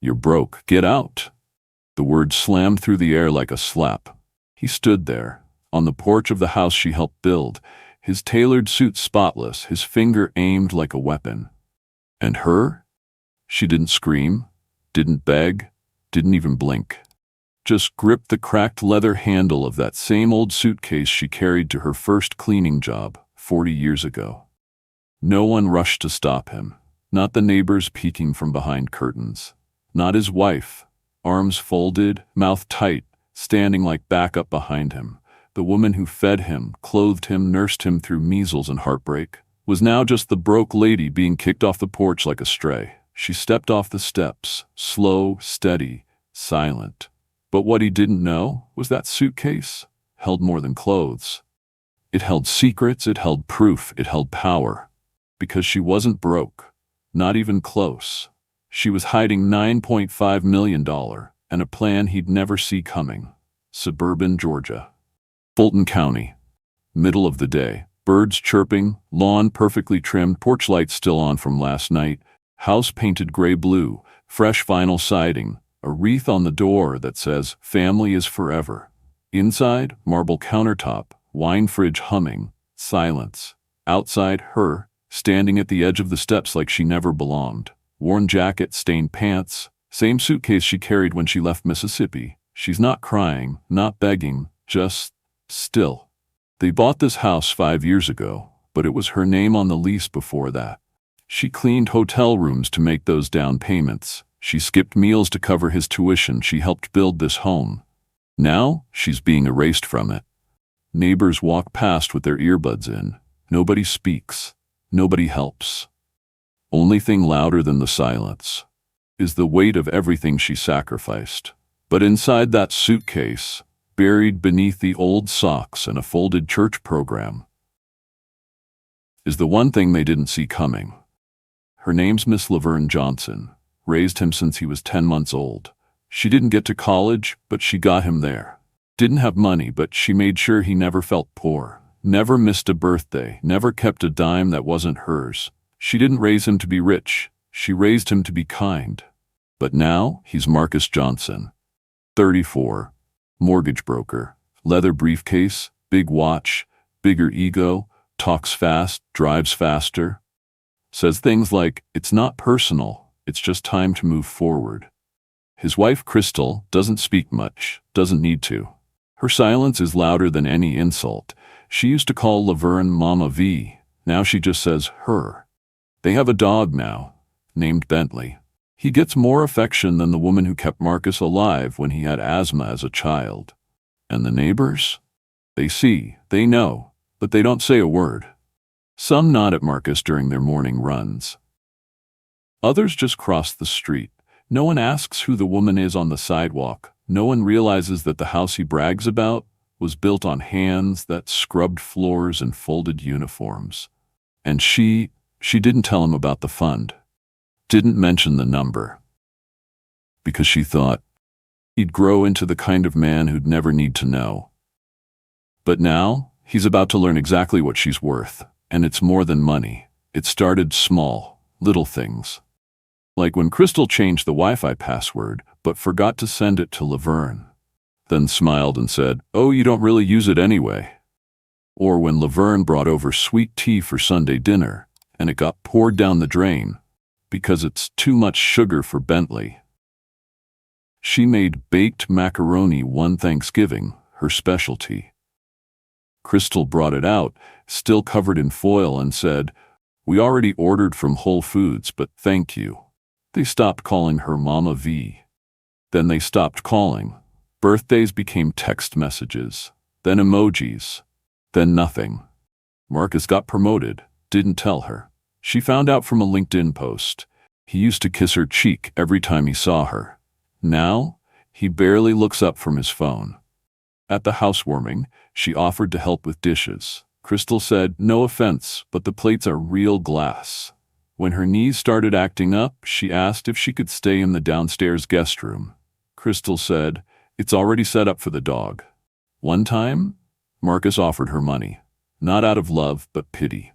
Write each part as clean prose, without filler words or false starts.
"You're broke. Get out." The word slammed through the air like a slap. He stood there, on the porch of the house she helped build, his tailored suit spotless, his finger aimed like a weapon. And her? She didn't scream, didn't beg, didn't even blink. Just gripped the cracked leather handle of that same old suitcase she carried to her first cleaning job 40 years ago. No one rushed to stop him, not the neighbors peeking from behind curtains, not his wife, arms folded, mouth tight, standing like backup behind him. The woman who fed him, clothed him, nursed him through measles and heartbreak, was now just the broke lady being kicked off the porch like a stray. She stepped off the steps, slow, steady, silent. But what he didn't know was that suitcase held more than clothes. It held secrets, it held proof, it held power. Because she wasn't broke, not even close. She was hiding $9.5 million and a plan he'd never see coming. Suburban Georgia. Fulton County. Middle of the day. Birds chirping, lawn perfectly trimmed, porch lights still on from last night, house painted gray-blue, fresh vinyl siding, a wreath on the door that says, "Family is forever." Inside, marble countertop, wine fridge humming, silence. Outside, her, standing at the edge of the steps like she never belonged. Worn jacket, stained pants, same suitcase she carried when she left Mississippi. She's not crying, not begging, just still. They bought this house 5 years ago, but it was her name on the lease before that. She cleaned hotel rooms to make those down payments. She skipped meals to cover his tuition. She helped build this home. Now, she's being erased from it. Neighbors walk past with their earbuds in. Nobody speaks. Nobody helps. Only thing louder than the silence is the weight of everything she sacrificed. But inside that suitcase, buried beneath the old socks and a folded church program, is the one thing they didn't see coming. Her name's Miss Laverne Johnson. Raised him since he was 10 months old. She didn't get to college, but she got him there. Didn't have money, but she made sure he never felt poor. Never missed a birthday, never kept a dime that wasn't hers. She didn't raise him to be rich. She raised him to be kind. But now, he's Marcus Johnson. 34. Mortgage broker. Leather briefcase, big watch, bigger ego, talks fast, drives faster. Says things like, "It's not personal. It's just time to move forward." His wife, Crystal, doesn't speak much, doesn't need to. Her silence is louder than any insult. She used to call Laverne Mama V. Now she just says her. They have a dog now, named Bentley. He gets more affection than the woman who kept Marcus alive when he had asthma as a child. And the neighbors? They see, they know, but they don't say a word. Some nod at Marcus during their morning runs. Others just cross the street. No one asks who the woman is on the sidewalk. No one realizes that the house he brags about was built on hands that scrubbed floors and folded uniforms. And she didn't tell him about the fund. Didn't mention the number. Because she thought he'd grow into the kind of man who'd never need to know. But now, he's about to learn exactly what she's worth. And it's more than money. It started small, little things. Like when Crystal changed the Wi-Fi password, but forgot to send it to Laverne. Then smiled and said, "Oh, you don't really use it anyway." Or when Laverne brought over sweet tea for Sunday dinner, and it got poured down the drain, because it's too much sugar for Bentley. She made baked macaroni one Thanksgiving, her specialty. Crystal brought it out, still covered in foil, and said, "We already ordered from Whole Foods, but thank you." They stopped calling her Mama V. Then they stopped calling. Birthdays became text messages, then emojis, then nothing. Marcus got promoted, didn't tell her. She found out from a LinkedIn post. He used to kiss her cheek every time he saw her. Now, he barely looks up from his phone. At the housewarming, she offered to help with dishes. Crystal said, "No offense, but the plates are real glass." When her knees started acting up, she asked if she could stay in the downstairs guest room. Crystal said, "It's already set up for the dog." One time, Marcus offered her money, not out of love, but pity.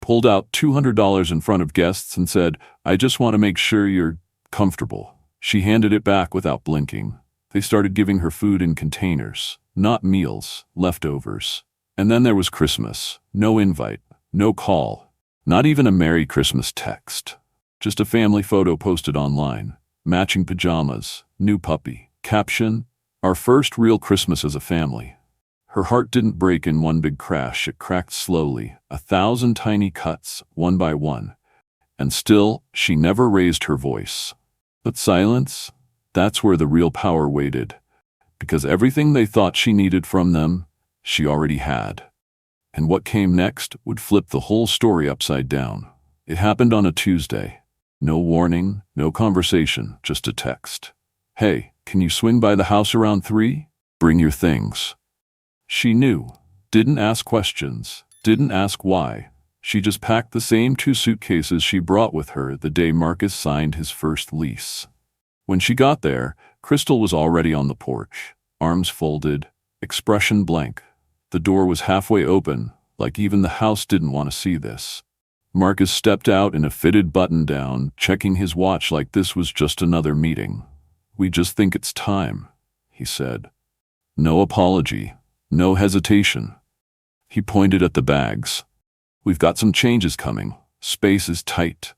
Pulled out $200 in front of guests and said, "I just want to make sure you're comfortable." She handed it back without blinking. They started giving her food in containers, not meals, leftovers. And then there was Christmas. No invite, no call, not even a Merry Christmas text. Just a family photo posted online. Matching pajamas, new puppy. Caption, "Our first real Christmas as a family." Her heart didn't break in one big crash. It cracked slowly, 1,000 tiny cuts, one by one. And still, she never raised her voice. But silence, that's where the real power waited. Because everything they thought she needed from them, she already had. And what came next would flip the whole story upside down. It happened on a Tuesday. No warning, no conversation, just a text. "Hey, can you swing by the house around 3? Bring your things." She knew. Didn't ask questions. Didn't ask why. She just packed the same 2 suitcases she brought with her the day Marcus signed his first lease. When she got there, Crystal was already on the porch, arms folded, expression blank. The door was halfway open, like even the house didn't want to see this. Marcus stepped out in a fitted button-down, checking his watch like this was just another meeting. "We just think it's time," he said. No apology, no hesitation. He pointed at the bags. "We've got some changes coming. Space is tight."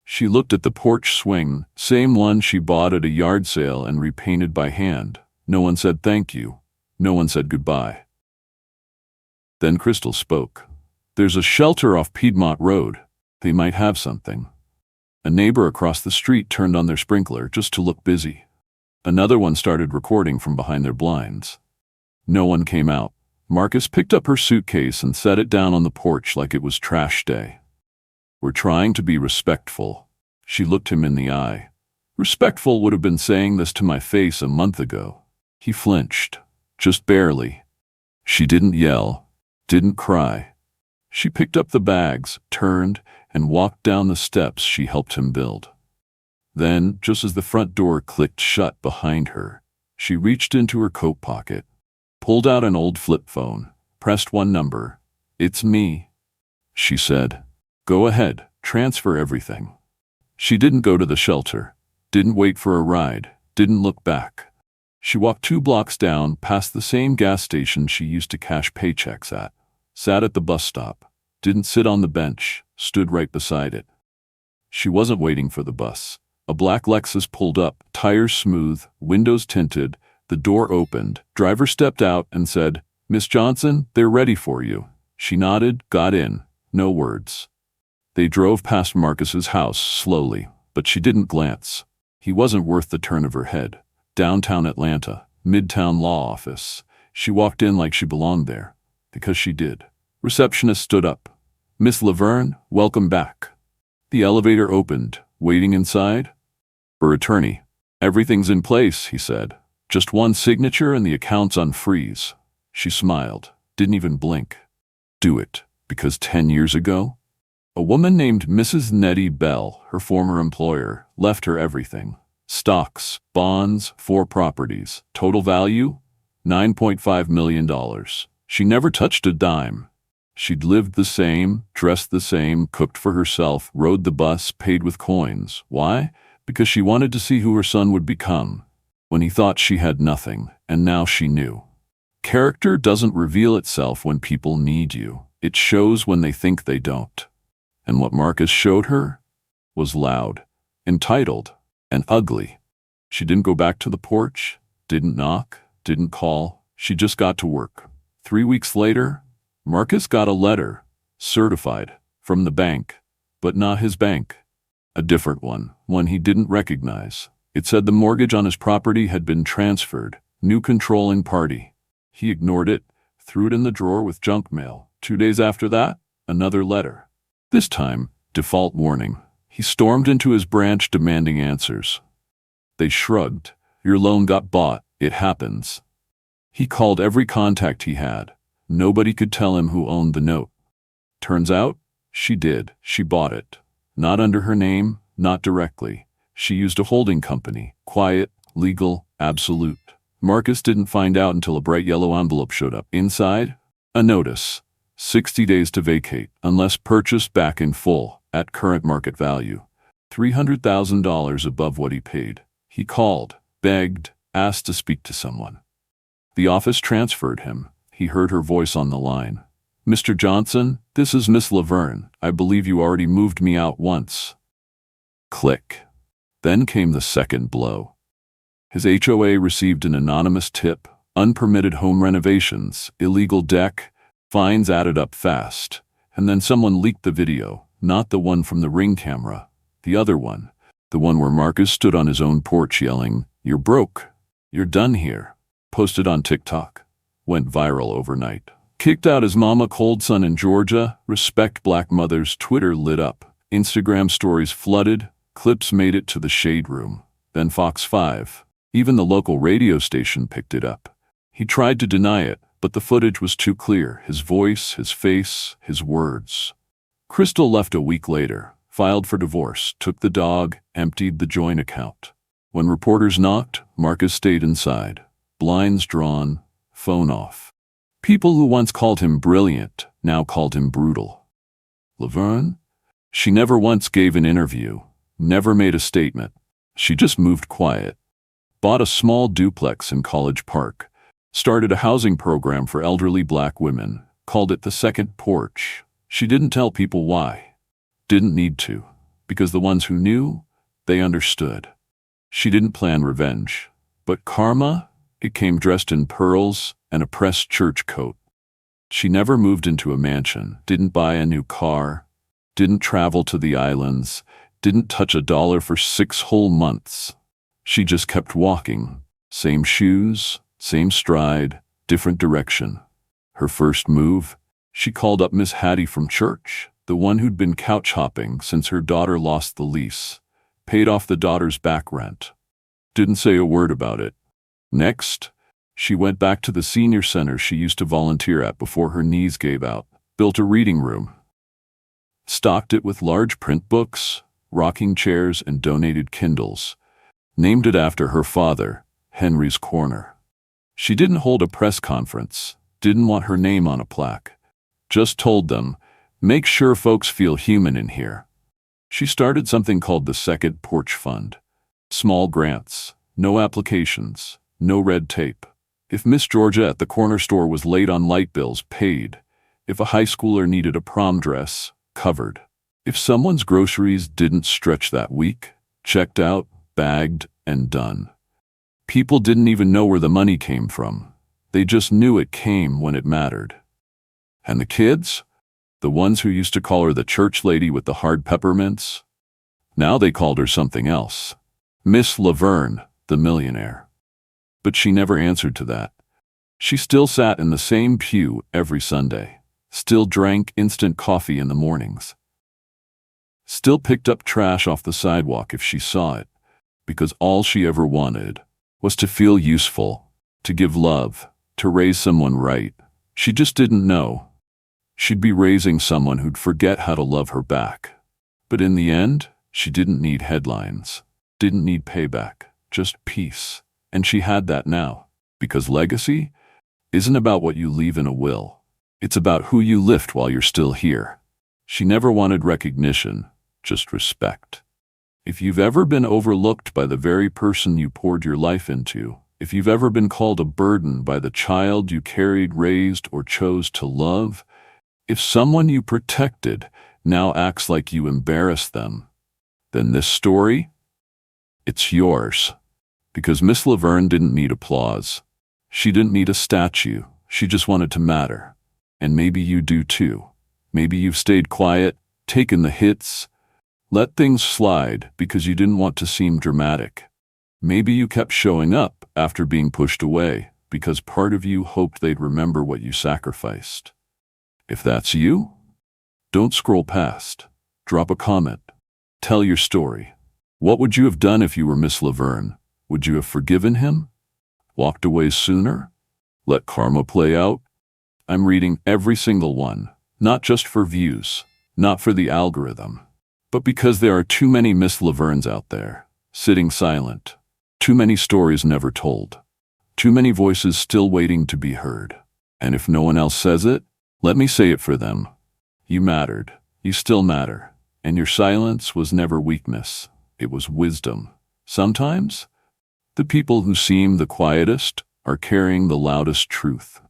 She looked at the porch swing, same one she bought at a yard sale and repainted by hand. No one said thank you. No one said goodbye. Then Crystal spoke. "There's a shelter off Piedmont Road. They might have something." A neighbor across the street turned on their sprinkler just to look busy. Another one started recording from behind their blinds. No one came out. Marcus picked up her suitcase and set it down on the porch like it was trash day. "We're trying to be respectful." She looked him in the eye. "Respectful would have been saying this to my face a month ago." He flinched, just barely. She didn't yell, didn't cry. She picked up the bags, turned, and walked down the steps she helped him build. Then, just as the front door clicked shut behind her, she reached into her coat pocket, pulled out an old flip phone, pressed one number. "It's me," she said. "Go ahead, transfer everything." She didn't go to the shelter, didn't wait for a ride, didn't look back. She walked 2 blocks down past the same gas station she used to cash paychecks at, sat at the bus stop, didn't sit on the bench, stood right beside it. She wasn't waiting for the bus. A black Lexus pulled up, tires smooth, windows tinted. The door opened. Driver stepped out and said, "Miss Johnson, they're ready for you." She nodded, got in. No words. They drove past Marcus's house slowly, but she didn't glance. He wasn't worth the turn of her head. Downtown Atlanta, Midtown Law Office. She walked in like she belonged there, because she did. Receptionist stood up. "Miss Laverne, welcome back." The elevator opened. "Waiting inside?" Her attorney. "Everything's in place," he said. "Just one signature and the account's on freeze." She smiled, didn't even blink. "Do it, because 10 years ago, a woman named Mrs. Nettie Bell, her former employer, left her everything. Stocks, bonds, 4 properties. Total value? $9.5 million. She never touched a dime. She'd lived the same, dressed the same, cooked for herself, rode the bus, paid with coins. Why? Because she wanted to see who her son would become, when he thought she had nothing, and now she knew. Character doesn't reveal itself when people need you. It shows when they think they don't. And what Marcus showed her was loud, entitled, and ugly. She didn't go back to the porch, didn't knock, didn't call. She just got to work. 3 weeks later, Marcus got a letter, certified, from the bank, but not his bank. A different one he didn't recognize. It said the mortgage on his property had been transferred, new controlling party. He ignored it, threw it in the drawer with junk mail. 2 days after that, another letter. This time, default warning. He stormed into his branch demanding answers. They shrugged. "Your loan got bought. It happens." He called every contact he had. Nobody could tell him who owned the note. Turns out, she did. She bought it. Not under her name, not directly. She used a holding company. Quiet, legal, absolute. Marcus didn't find out until a bright yellow envelope showed up. Inside, a notice. 60 days to vacate, unless purchased back in full, at current market value. $300,000 above what he paid. He called, begged, asked to speak to someone. The office transferred him. He heard her voice on the line. "Mr. Johnson, this is Miss Laverne. I believe you already moved me out once." Click. Then came the second blow. His HOA received an anonymous tip, unpermitted home renovations, illegal deck, fines added up fast. And then someone leaked the video, not the one from the Ring camera, the other one, the one where Marcus stood on his own porch yelling, "You're broke. You're done here." Posted on TikTok. Went viral overnight. Kicked out his mama cold son in Georgia. Respect Black Mothers Twitter lit up. Instagram stories flooded. Clips made it to the shade room. Then Fox 5. Even the local radio station picked it up. He tried to deny it, but the footage was too clear. His voice, his face, his words. Crystal left a week later, filed for divorce, took the dog, emptied the joint account. When reporters knocked, Marcus stayed inside. Blinds drawn, phone off. People who once called him brilliant now called him brutal. Laverne? She never once gave an interview, never made a statement. She just moved quiet. Bought a small duplex in College Park. Started a housing program for elderly Black women. Called it the second porch. She didn't tell people why. Didn't need to. Because the ones who knew, they understood. She didn't plan revenge. But karma? It came dressed in pearls and a pressed church coat. She never moved into a mansion, didn't buy a new car, didn't travel to the islands, didn't touch $1 for 6 whole months. She just kept walking. Same shoes, same stride, different direction. Her first move, she called up Miss Hattie from church, the one who'd been couch hopping since her daughter lost the lease. Paid off the daughter's back rent. Didn't say a word about it. Next, she went back to the senior center she used to volunteer at before her knees gave out, built a reading room. Stocked it with large print books, rocking chairs, and donated Kindles. Named it after her father, Henry's Corner. She didn't hold a press conference, didn't want her name on a plaque. Just told them, "Make sure folks feel human in here." She started something called the Second Porch Fund. Small grants, no applications, no red tape. If Miss Georgia at the corner store was late on light bills, paid. If a high schooler needed a prom dress, covered. If someone's groceries didn't stretch that week, checked out, bagged, and done. People didn't even know where the money came from. They just knew it came when it mattered. And the kids? The ones who used to call her the church lady with the hard peppermints? Now they called her something else. Miss Laverne, the millionaire. But she never answered to that. She still sat in the same pew every Sunday. Still drank instant coffee in the mornings. Still picked up trash off the sidewalk if she saw it. Because all she ever wanted was to feel useful, to give love, to raise someone right. She just didn't know. She'd be raising someone who'd forget how to love her back. But in the end, she didn't need headlines, didn't need payback, just peace. And she had that now. Because legacy isn't about what you leave in a will. It's about who you lift while you're still here. She never wanted recognition, just respect. If you've ever been overlooked by the very person you poured your life into, if you've ever been called a burden by the child you carried, raised, or chose to love, if someone you protected now acts like you embarrassed them, then this story, it's yours. Because Miss Laverne didn't need applause. She didn't need a statue. She just wanted to matter. And maybe you do too. Maybe you've stayed quiet, taken the hits, let things slide because you didn't want to seem dramatic. Maybe you kept showing up after being pushed away because part of you hoped they'd remember what you sacrificed. If that's you, don't scroll past. Drop a comment. Tell your story. What would you have done if you were Miss Laverne? Would you have forgiven him? Walked away sooner? Let karma play out? I'm reading every single one, not just for views, not for the algorithm, but because there are too many Miss Lavernes out there, sitting silent, too many stories never told, too many voices still waiting to be heard. And if no one else says it, let me say it for them. You mattered. You still matter. And your silence was never weakness, it was wisdom. Sometimes, the people who seem the quietest are carrying the loudest truth.